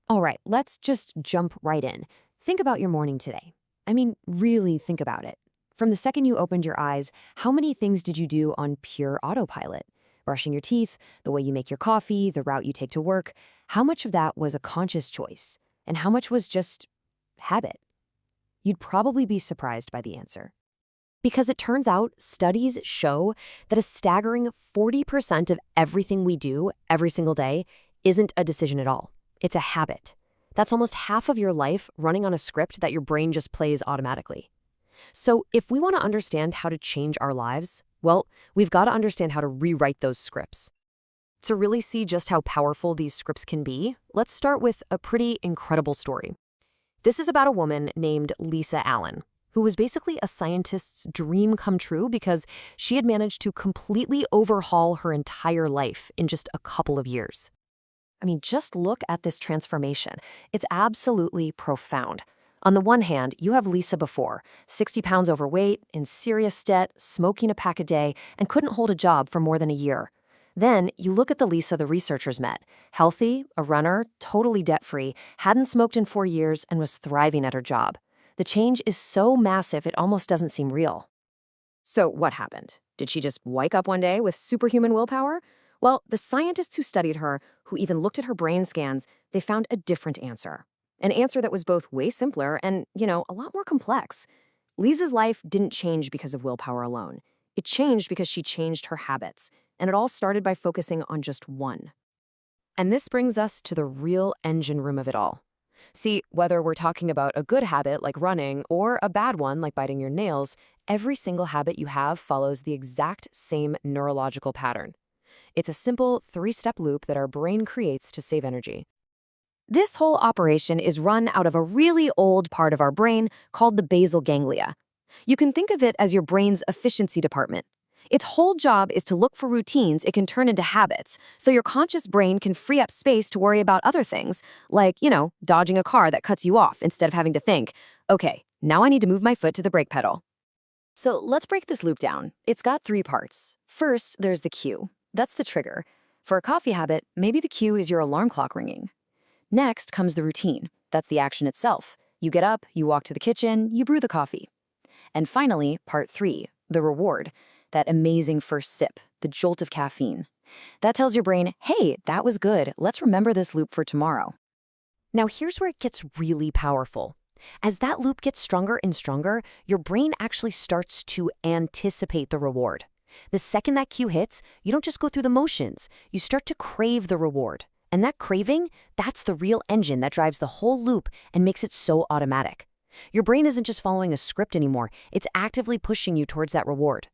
All right, let's just jump right in. Think about your morning today. I mean, really think about it. From the second you opened your eyes, how many things did you do on pure autopilot? Brushing your teeth, the way you make your coffee, the route you take to work. How much of that was a conscious choice? And how much was just habit? You'd probably be surprised by the answer. Because it turns out studies show that a staggering 40% of everything we do every single day isn't a decision at all. It's a habit. That's almost half of your life running on a script that your brain just plays automatically. So if we want to understand how to change our lives, well, we've got to understand how to rewrite those scripts. To really see just how powerful these scripts can be, let's start with a pretty incredible story. This is about a woman named Lisa Allen, who was basically a scientist's dream come true because she had managed to completely overhaul her entire life in just a couple of years. I mean, just look at this transformation. It's absolutely profound. On the one hand, you have Lisa before, 60 pounds overweight, in serious debt, smoking a pack a day, and couldn't hold a job for more than a year. Then you look at the Lisa the researchers met, healthy, a runner, totally debt-free, hadn't smoked in 4 years, and was thriving at her job. The change is so massive it almost doesn't seem real. So what happened? Did she just wake up one day with superhuman willpower? Well, the scientists who studied her, who even looked at her brain scans, they found a different answer. An answer that was both way simpler and, a lot more complex. Lisa's life didn't change because of willpower alone. It changed because she changed her habits, and it all started by focusing on just one. And this brings us to the real engine room of it all. See, whether we're talking about a good habit like running or a bad one like biting your nails, every single habit you have follows the exact same neurological pattern. It's a simple 3-step loop that our brain creates to save energy. This whole operation is run out of a really old part of our brain called the basal ganglia. You can think of it as your brain's efficiency department. Its whole job is to look for routines it can turn into habits, so your conscious brain can free up space to worry about other things, like, dodging a car that cuts you off instead of having to think, okay, now I need to move my foot to the brake pedal. So let's break this loop down. It's got 3 parts. First, there's the cue. That's the trigger. For a coffee habit, maybe the cue is your alarm clock ringing. Next comes the routine. That's the action itself. You get up, you walk to the kitchen, you brew the coffee. And finally, part 3, the reward. That amazing first sip, the jolt of caffeine. That tells your brain, hey, that was good. Let's remember this loop for tomorrow. Now here's where it gets really powerful. As that loop gets stronger and stronger, your brain actually starts to anticipate the reward. The second that cue hits, you don't just go through the motions. You start to crave the reward. And that craving, that's the real engine that drives the whole loop and makes it so automatic. Your brain isn't just following a script anymore. It's actively pushing you towards that reward.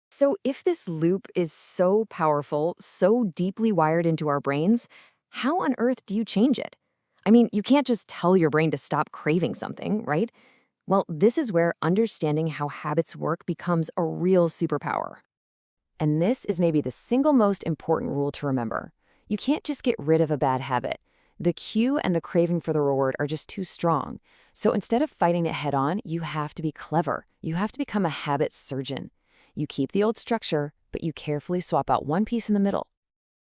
So if this loop is so powerful, so deeply wired into our brains, how on earth do you change it? I mean, you can't just tell your brain to stop craving something, right? Well, this is where understanding how habits work becomes a real superpower. And this is maybe the single most important rule to remember. You can't just get rid of a bad habit. The cue and the craving for the reward are just too strong. So instead of fighting it head on, you have to be clever. You have to become a habit surgeon. You keep the old structure, but you carefully swap out one piece in the middle.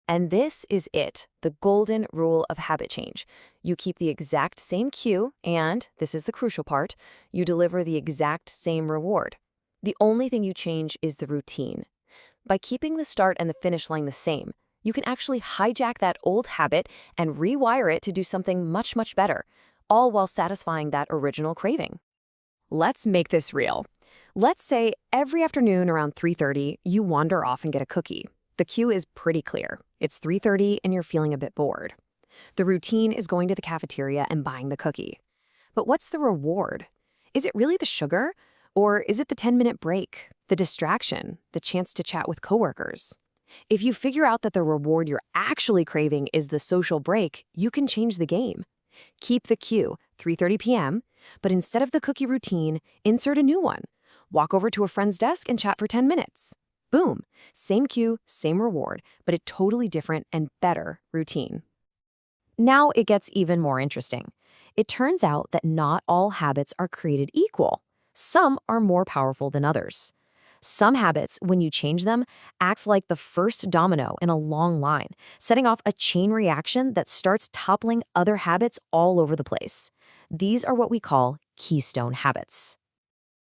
And this is it, the golden rule of habit change. You keep the exact same cue, and, this is the crucial part, you deliver the exact same reward. The only thing you change is the routine. By keeping the start and the finish line the same, you can actually hijack that old habit and rewire it to do something much, much better, all while satisfying that original craving. Let's make this real. Let's say every afternoon around 3:30, you wander off and get a cookie. The cue is pretty clear. It's 3:30 and you're feeling a bit bored. The routine is going to the cafeteria and buying the cookie. But what's the reward? Is it really the sugar? Or is it the 10-minute break, the distraction, the chance to chat with coworkers? If you figure out that the reward you're actually craving is the social break, you can change the game. Keep the cue, 3:30 p.m., but instead of the cookie routine, insert a new one. Walk over to a friend's desk and chat for 10 minutes. Boom, same cue, same reward, but a totally different and better routine. Now it gets even more interesting. It turns out that not all habits are created equal. Some are more powerful than others. Some habits, when you change them, acts like the first domino in a long line, setting off a chain reaction that starts toppling other habits all over the place. These are what we call keystone habits.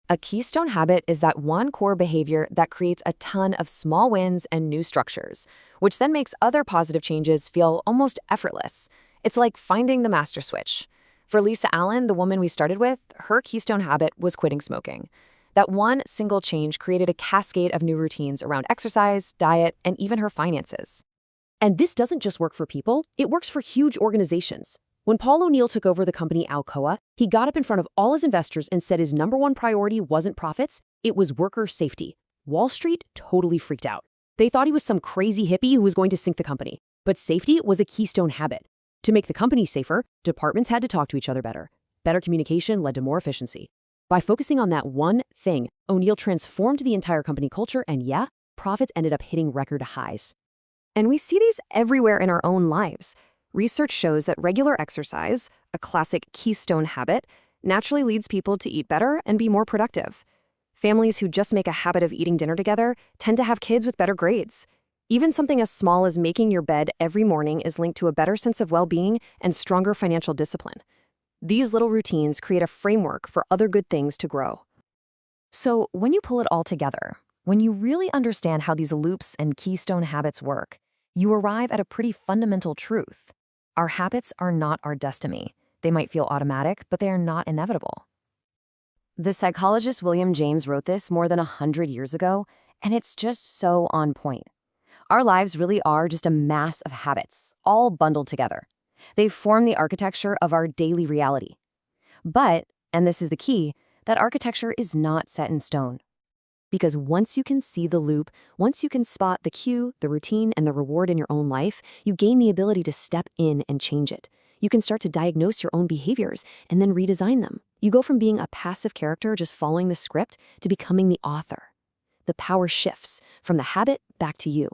A keystone habit is that one core behavior that creates a ton of small wins and new structures, which then makes other positive changes feel almost effortless. It's like finding the master switch. For Lisa Allen, the woman we started with, her keystone habit was quitting smoking. That one single change created a cascade of new routines around exercise, diet, and even her finances. And this doesn't just work for people, it works for huge organizations. When Paul O'Neill took over the company Alcoa, he got up in front of all his investors and said his #1 priority wasn't profits, it was worker safety. Wall Street totally freaked out. They thought he was some crazy hippie who was going to sink the company. But safety was a keystone habit. To make the company safer, departments had to talk to each other better. Better communication led to more efficiency. By focusing on that one thing, O'Neill transformed the entire company culture, and yeah, profits ended up hitting record highs. And we see these everywhere in our own lives. Research shows that regular exercise, a classic keystone habit, naturally leads people to eat better and be more productive. Families who just make a habit of eating dinner together tend to have kids with better grades. Even something as small as making your bed every morning is linked to a better sense of well-being and stronger financial discipline. These little routines create a framework for other good things to grow. So when you pull it all together, when you really understand how these loops and keystone habits work, you arrive at a pretty fundamental truth. Our habits are not our destiny. They might feel automatic, but they are not inevitable. The psychologist William James wrote this more than 100 years ago, and it's just so on point. Our lives really are just a mass of habits, all bundled together. They form the architecture of our daily reality. But, and this is the key, that architecture is not set in stone. Because once you can see the loop, once you can spot the cue, the routine, and the reward in your own life, you gain the ability to step in and change it. You can start to diagnose your own behaviors and then redesign them. You go from being a passive character just following the script to becoming the author. The power shifts from the habit back to you.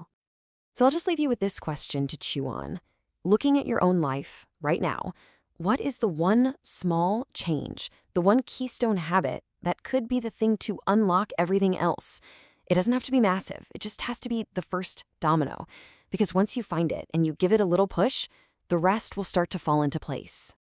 So I'll just leave you with this question to chew on. Looking at your own life right now, what is the one small change, the one keystone habit that could be the thing to unlock everything else? It doesn't have to be massive. It just has to be the first domino. Because once you find it and you give it a little push, the rest will start to fall into place.